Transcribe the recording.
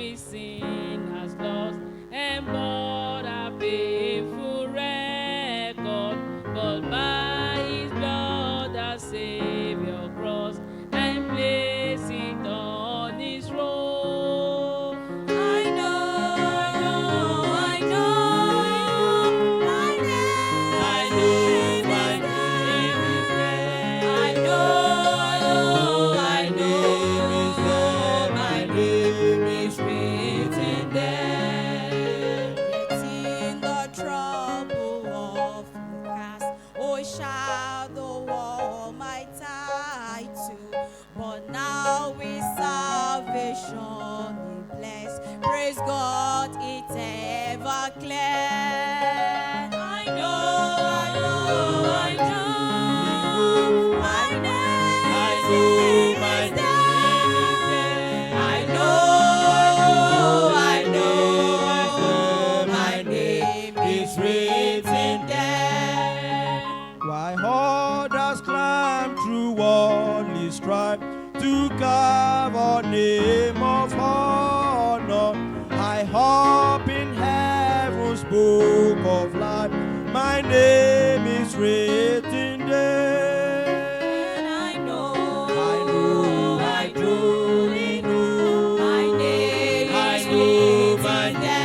we sinners lost and bought a painful record, but by his blood our Savior crossed and placed it on his robe. I know, my name, my name is there. I know, my name is written there. Yet in the trouble of the past, oh, shall the world might die too. But now with salvation he blessed. Praise God, it's ever clear. I know, my name is there. I know, my name is written there. Why others climb through worldly strife to carve a name of honor, I hope in heaven's book of life my name is written there. And I know, I truly know my name is my written there.